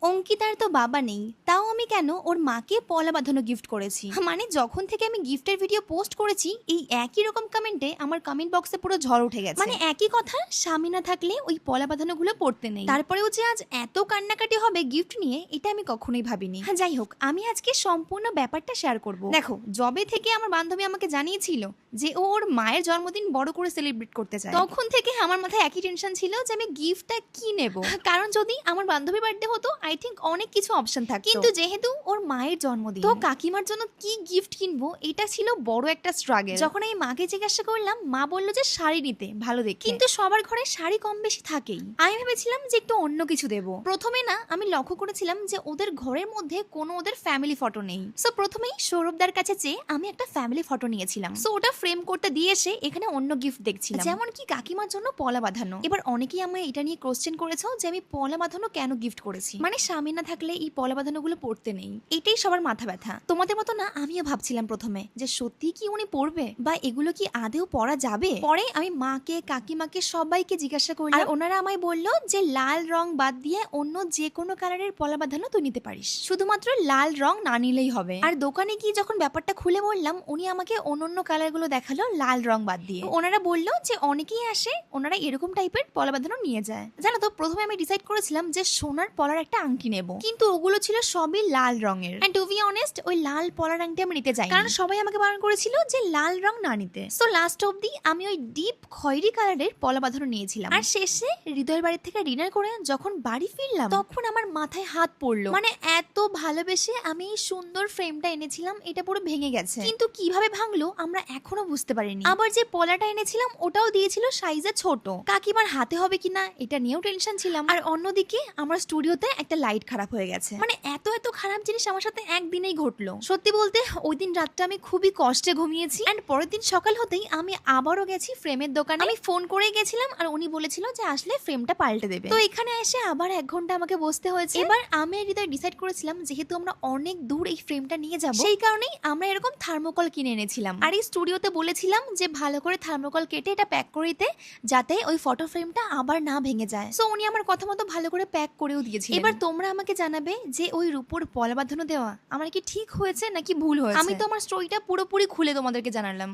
অঙ্কিতার তো বাবা নেই, তাও আমি কেন ওর মাকে পলা বাঁধানো গিফট করেছি। মানে যখন থেকে আমি গিফটের ভিডিও পোস্ট করেছি এই একই রকম কমেন্টে আমার কমেন্ট বক্সে পুরো ঝড় উঠে গেছে। মানে একই কথা, স্বামী না থাকলে ওই পলা বাঁধানো গুলো পড়তে নেই। তারপরেও যে আজ এত কান্নাকাটি হবে গিফট নিয়ে, এটা আমি কখনোই ভাবিনি। হ্যাঁ, যাই হোক, আমি আজকে সম্পূর্ণ ব্যাপারটা শেয়ার করব। দেখো, জবে থেকে আমার বান্ধবী আমাকে জানিয়েছিল যে ও ওর মায়ের জন্মদিন বড় করে সেলিব্রেট করতে চায়, তখন থেকে আমার মাথায় একই টেনশন ছিল যে আমি গিফটটা কি নেব। কারণ যদি আমার বান্ধবীর বার্থডে হতো আই থিঙ্ক অনেক কিছু অপশন থাকতো, কিন্তু যেহেতু ওর মায়ের জন্মদিন, তো কাকিমার জন্য কি গিফট কিনবো এটা ছিল বড় একটা স্ট্রাগল। যখন আমি মাকে জিজ্ঞাসা করলাম, মা বললো যে শাড়ি নিতে ভালো দেখে, কিন্তু সবার ঘরে শাড়ি কম বেশি থাকেই। আমি ভেবেছিলাম যে একটু অন্য কিছু দেবো। প্রথমে না আমি লক্ষ্য করেছিলাম যে ওদের ঘরের মধ্যে কোনো ওদের ফ্যামিলি ফটো নেই। সো প্রথমেই সৌরভদার কাছে চেয়ে আমি একটা ফ্যামিলি ফটো নিয়েছিলাম। সো ওটা ফ্রেম করতে দিয়ে এসে এখানে অন্য গিফট দেখছিলাম, যেমন কি কাকিমার জন্য পলা বাঁধানো। এবার অনেকেই আমায় এটা নিয়ে কোশ্চেন করেছো যে আমি পলা বাঁধানো কেন গিফট করেছি। মানে স্বামী না থাকলে এই পলা বাঁধানো গুলো পড়তে নেই, এটাই সবার মাথা ব্যথা। তোমাদের মতো না আমিও ভাবছিলাম প্রথমে যে সত্যি কি উনি পড়বে বা এগুলো কি আদেও পড়া যাবে। পরে আমি মাকে, কাকিমাকে সবাইকে জিজ্ঞাসা করলাম, আর ওনারা আমায় বললো যে লাল রং বাদ দিয়ে অন্য যে কোনো কালারের পলা বাঁধানো তুই নিতে পারিস, শুধুমাত্র লাল রং না নিলেই হবে। আর দোকানে গিয়ে যখন ব্যাপারটা খুলে বললাম, উনি আমাকে অন্য কালার গুলো দেখালো লাল রং বাদ দিয়ে। ওনারা বললো যে অনেকেই আসে, ওনারা এরকম টাইপের পলা বাঁধানো নিয়ে যায়। জানো তো, প্রথমে আমি ডিসাইড করেছিলাম যে সোনার পলার একটা আংটি নেব, কিন্তু ওগুলো ছিল সবই লাল রঙের। এন্ড টু বি অনেস্ট, ওই লাল পলার আংটি আমি নিতে চাই, কারণ সবাই আমাকে বারণ করেছিল যে লাল রং না নিতে। সো লাস্ট অবধি আমি ওই ডিপ খয়েরি কালারের পলা বাঁধানো নিয়েছিলাম। আর শেষে হৃদয়ের বাড়ি থেকে ডিনার করে যখন বাড়ি ফিরলাম, তখন আমার মাথায় হাত পড়লো। মানে এত ভালোবেসে আমি এই সুন্দর ফ্রেমটা এনেছিলাম, এটা পুরো ভেঙে গেছে। কিন্তু কিভাবে ভাঙলো আমরা এখনো বুঝতে পারিনি। আবার যে পলাটা এনেছিলাম ওটাও দিয়েছিল সাইজে ছোট, কাকিমার হাতে হবে কিনা এটা নিয়েও টেনশন ছিলাম। আর অন্যদিকে আমার স্টুডিওতে একটা লাইট খারাপ হয়ে গেছে। মানে এত খারাপ জিনিস আমার সাথে একদিনেই ঘটলো। সত্যি বলতে ওই দিন রাতটা আমি খুবই কষ্টে ঘুমিয়েছি। এন্ড পরের দিন সকাল হতেই আমি আবারও গেছি ফ্রেমের দোকানে। আমি ফোন করে গেছিলাম আর উনি বলেছিল যে আসলে ফ্রেমটা পাল্টে দেবে। তো এখানে এসে আবার 1 ঘন্টা আমাকে বসতে হয়েছে। এবার আমি হৃদয় ডিসাইড করেছিলাম যেহেতু আমরা অনেক দূর এই ফ্রেমটা নিয়ে যাব, সেই কারণেই আমরা এরকম থার্মোকল কিনে এনেছিলাম। আর এই স্টুডিওতে বলেছিলাম যে ভালো করে থার্মোকল কেটে এটা প্যাক করে দিতে, যাতে ওই ফটো ফ্রেমটা আবার না ভেঙে যায়। সো উনি আমার কথা মতো ভালো করে প্যাক করেও দিয়েছিলেন। এবার তোমরা আমাকে জানাবে যে ওই রূপোর পলা বাঁধানো দেওয়া আমার কি ঠিক হয়েছে নাকি ভুল হয়েছে। আমি তো আমার স্টোরিটা পুরোপুরি খুলে তোমাদেরকে জানালাম।